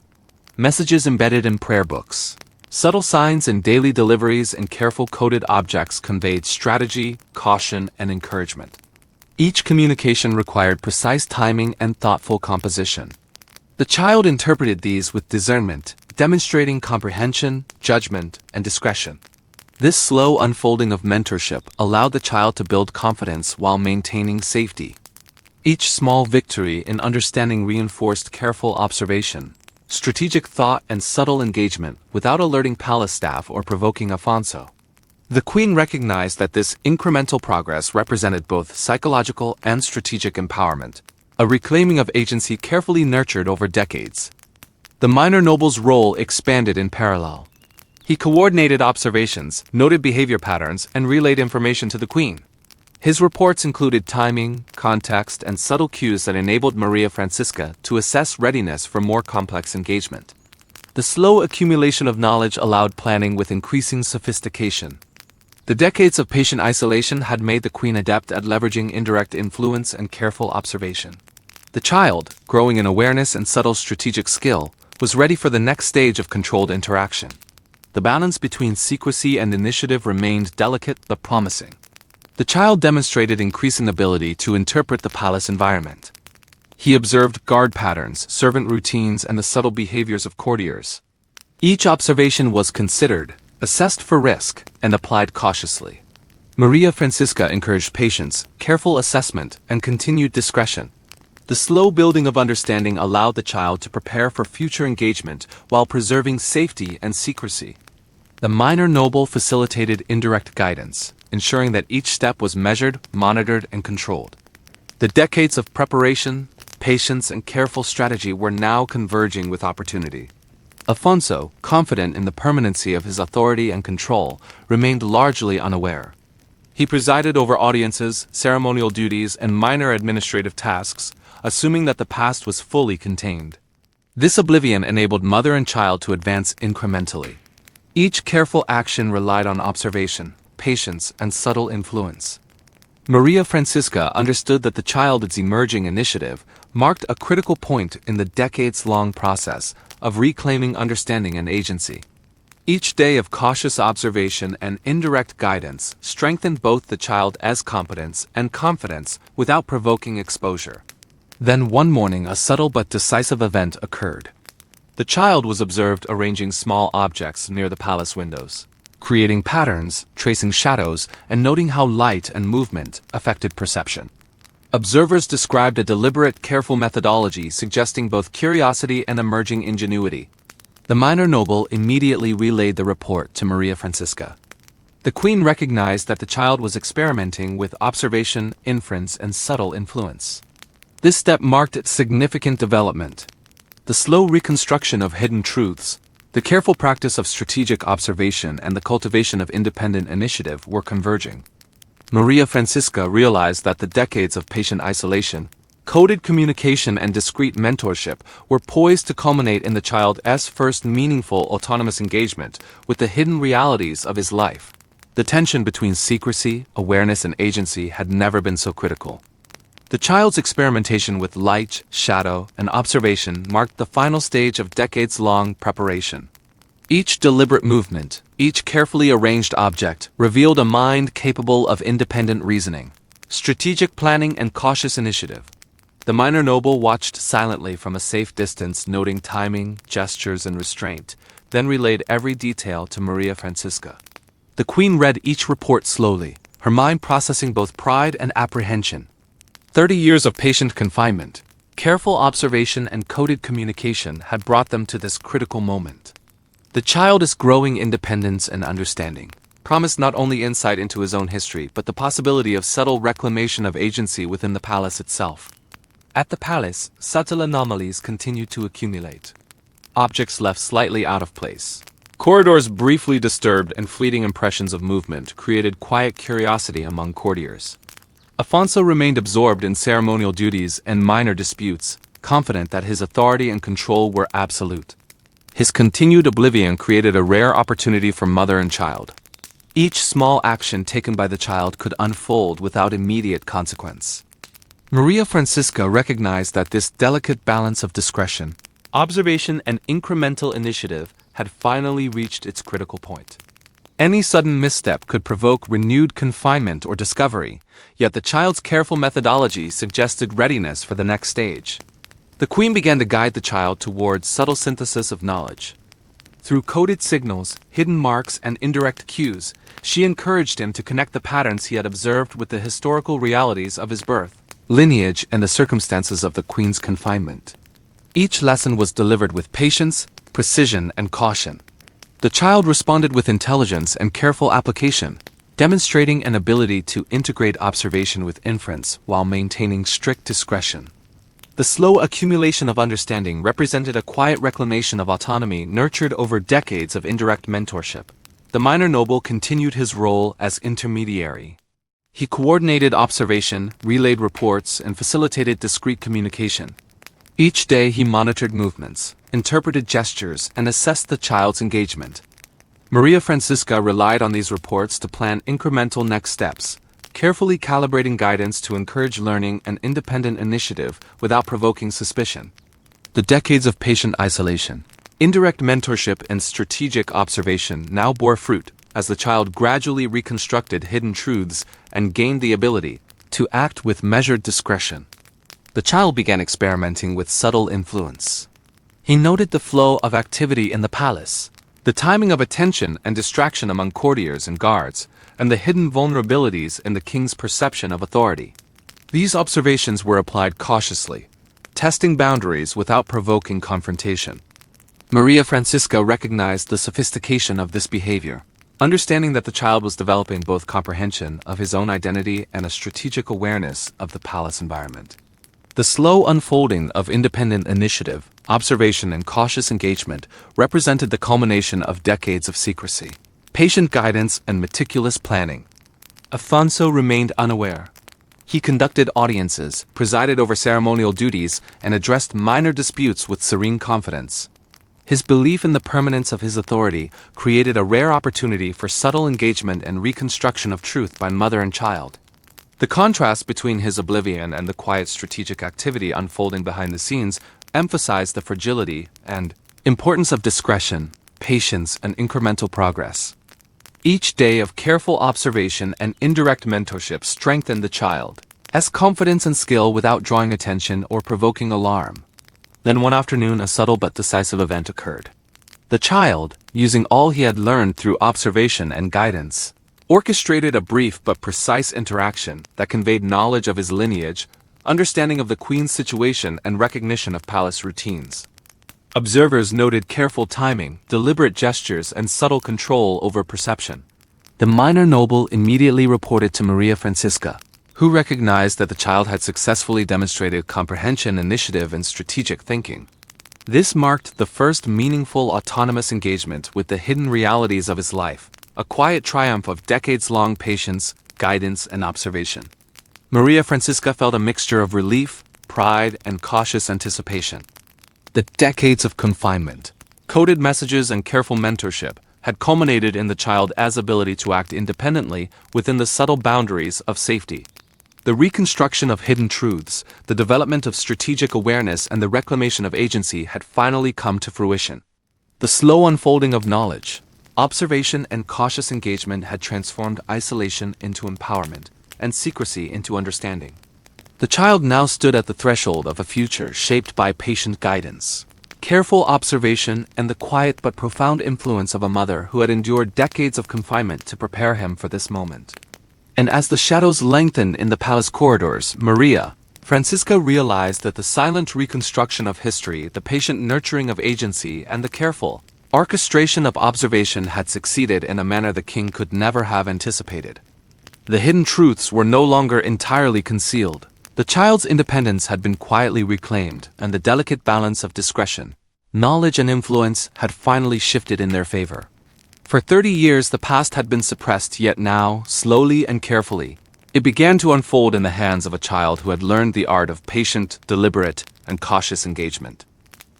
Messages embedded in prayer books, subtle signs in daily deliveries, and careful coded objects conveyed strategy, caution, and encouragement. Each communication required precise timing and thoughtful composition. The child interpreted these with discernment, demonstrating comprehension, judgment, and discretion. This slow unfolding of mentorship allowed the child to build confidence while maintaining safety. Each small victory in understanding reinforced careful observation, strategic thought, and subtle engagement without alerting palace staff or provoking Alfonso. The queen recognized that this incremental progress represented both psychological and strategic empowerment, a reclaiming of agency carefully nurtured over decades. The minor noble's role expanded in parallel. He coordinated observations, noted behavior patterns, and relayed information to the queen. His reports included timing, context, and subtle cues that enabled Maria Francisca to assess readiness for more complex engagement. The slow accumulation of knowledge allowed planning with increasing sophistication. The decades of patient isolation had made the queen adept at leveraging indirect influence and careful observation. The child, growing in awareness and subtle strategic skill, was ready for the next stage of controlled interaction. The balance between secrecy and initiative remained delicate but promising. The child demonstrated increasing ability to interpret the palace environment. He observed guard patterns, servant routines, and the subtle behaviors of courtiers. Each observation was considered, assessed for risk, and applied cautiously. Maria Francisca encouraged patience, careful assessment, and continued discretion. The slow building of understanding allowed the child to prepare for future engagement while preserving safety and secrecy. The minor noble facilitated indirect guidance, ensuring that each step was measured, monitored, and controlled. The decades of preparation, patience, and careful strategy were now converging with opportunity. Alfonso, confident in the permanency of his authority and control, remained largely unaware. He presided over audiences, ceremonial duties, and minor administrative tasks, assuming that the past was fully contained. This oblivion enabled mother and child to advance incrementally. Each careful action relied on observation, patience, and subtle influence. Maria Francisca understood that the child's emerging initiative marked a critical point in the decades-long process of reclaiming understanding and agency. Each day of cautious observation and indirect guidance strengthened both the child's competence and confidence without provoking exposure. Then one morning a subtle but decisive event occurred. The child was observed arranging small objects near the palace windows, creating patterns, tracing shadows, and noting how light and movement affected perception. Observers described a deliberate, careful methodology suggesting both curiosity and emerging ingenuity. The minor noble immediately relayed the report to Maria Francisca. The queen recognized that the child was experimenting with observation, inference, and subtle influence. This step marked significant development. The slow reconstruction of hidden truths, the careful practice of strategic observation, and the cultivation of independent initiative were converging. Maria Francisca realized that the decades of patient isolation, coded communication, and discreet mentorship were poised to culminate in the child's first meaningful autonomous engagement with the hidden realities of his life. The tension between secrecy, awareness, and agency had never been so critical. The child's experimentation with light, shadow, and observation marked the final stage of decades-long preparation. Each deliberate movement, each carefully arranged object, revealed a mind capable of independent reasoning, strategic planning, and cautious initiative. The minor noble watched silently from a safe distance, noting timing, gestures, and restraint, then relayed every detail to Maria Francisca. The queen read each report slowly, her mind processing both pride and apprehension. 30 years of patient confinement, careful observation, and coded communication had brought them to this critical moment. The child's growing independence and understanding promised not only insight into his own history but the possibility of subtle reclamation of agency within the palace itself. At the palace, subtle anomalies continued to accumulate. Objects left slightly out of place. Corridors briefly disturbed, and fleeting impressions of movement created quiet curiosity among courtiers. Alfonso remained absorbed in ceremonial duties and minor disputes, confident that his authority and control were absolute. His continued oblivion created a rare opportunity for mother and child. Each small action taken by the child could unfold without immediate consequence. Maria Francisca recognized that this delicate balance of discretion, observation, and incremental initiative had finally reached its critical point. Any sudden misstep could provoke renewed confinement or discovery, yet the child's careful methodology suggested readiness for the next stage. The queen began to guide the child towards subtle synthesis of knowledge. Through coded signals, hidden marks, and indirect cues, she encouraged him to connect the patterns he had observed with the historical realities of his birth, lineage, and the circumstances of the queen's confinement. Each lesson was delivered with patience, precision, and caution. The child responded with intelligence and careful application, demonstrating an ability to integrate observation with inference while maintaining strict discretion. The slow accumulation of understanding represented a quiet reclamation of autonomy nurtured over decades of indirect mentorship. The minor noble continued his role as intermediary. He coordinated observation, relayed reports, and facilitated discreet communication. Each day he monitored movements, interpreted gestures, and assessed the child's engagement. Maria Francisca relied on these reports to plan incremental next steps, carefully calibrating guidance to encourage learning and independent initiative without provoking suspicion. The decades of patient isolation, indirect mentorship, and strategic observation now bore fruit as the child gradually reconstructed hidden truths and gained the ability to act with measured discretion. The child began experimenting with subtle influence. He noted the flow of activity in the palace, the timing of attention and distraction among courtiers and guards, and the hidden vulnerabilities in the king's perception of authority. These observations were applied cautiously, testing boundaries without provoking confrontation. Maria Francisca recognized the sophistication of this behavior, understanding that the child was developing both comprehension of his own identity and a strategic awareness of the palace environment. The slow unfolding of independent initiative, observation, and cautious engagement represented the culmination of decades of secrecy, patient guidance, and meticulous planning. Afonso remained unaware. He conducted audiences, presided over ceremonial duties, and addressed minor disputes with serene confidence. His belief in the permanence of his authority created a rare opportunity for subtle engagement and reconstruction of truth by mother and child. The contrast between his oblivion and the quiet strategic activity unfolding behind the scenes emphasized the fragility and importance of discretion, patience, and incremental progress. Each day of careful observation and indirect mentorship strengthened the child's confidence and skill without drawing attention or provoking alarm. Then one afternoon, a subtle but decisive event occurred. The child, using all he had learned through observation and guidance, orchestrated a brief but precise interaction that conveyed knowledge of his lineage, understanding of the queen's situation, and recognition of palace routines. Observers noted careful timing, deliberate gestures, and subtle control over perception. The minor noble immediately reported to Maria Francisca, who recognized that the child had successfully demonstrated comprehension, initiative, and strategic thinking. This marked the first meaningful autonomous engagement with the hidden realities of his life, a quiet triumph of decades-long patience, guidance, and observation. Maria Francisca felt a mixture of relief, pride, and cautious anticipation. The decades of confinement, coded messages, and careful mentorship had culminated in the child's ability to act independently within the subtle boundaries of safety. The reconstruction of hidden truths, the development of strategic awareness, and the reclamation of agency had finally come to fruition. The slow unfolding of knowledge, observation, and cautious engagement had transformed isolation into empowerment and secrecy into understanding. The child now stood at the threshold of a future shaped by patient guidance, careful observation, and the quiet but profound influence of a mother who had endured decades of confinement to prepare him for this moment. And as the shadows lengthened in the palace corridors, Maria Francisca realized that the silent reconstruction of history, the patient nurturing of agency, and the careful orchestration of observation had succeeded in a manner the king could never have anticipated. The hidden truths were no longer entirely concealed. The child's independence had been quietly reclaimed, and the delicate balance of discretion, knowledge, and influence had finally shifted in their favor. For 30 years the past had been suppressed, yet now, slowly and carefully, it began to unfold in the hands of a child who had learned the art of patient, deliberate, and cautious engagement.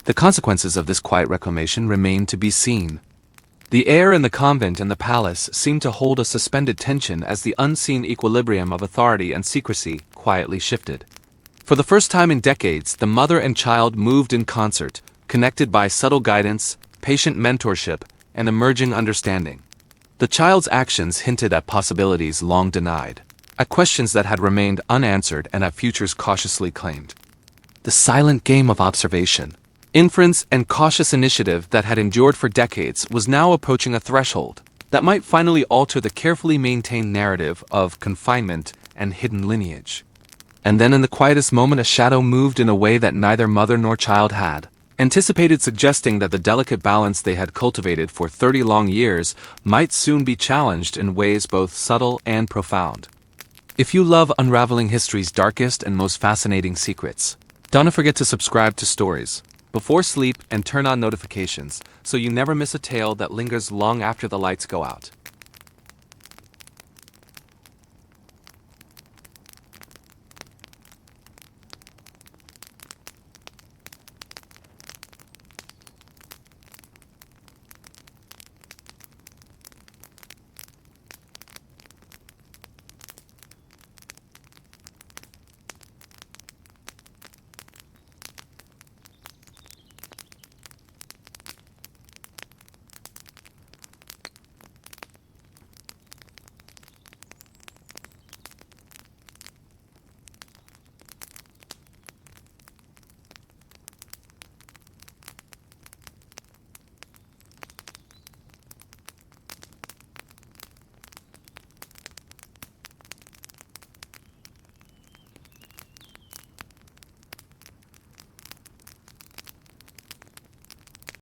The consequences of this quiet reclamation remained to be seen. The air in the convent and the palace seemed to hold a suspended tension as the unseen equilibrium of authority and secrecy quietly shifted. For the first time in decades, the mother and child moved in concert, connected by subtle guidance, patient mentorship, and emerging understanding. The child's actions hinted at possibilities long denied, at questions that had remained unanswered, and at futures cautiously claimed. The silent game of observation, inference, and cautious initiative that had endured for decades was now approaching a threshold that might finally alter the carefully maintained narrative of confinement and hidden lineage. And then in the quietest moment, a shadow moved in a way that neither mother nor child had anticipated, suggesting that the delicate balance they had cultivated for 30 long years might soon be challenged in ways both subtle and profound. If you love unraveling history's darkest and most fascinating secrets, don't forget to subscribe to Stories Before Sleep and turn on notifications so you never miss a tale that lingers long after the lights go out.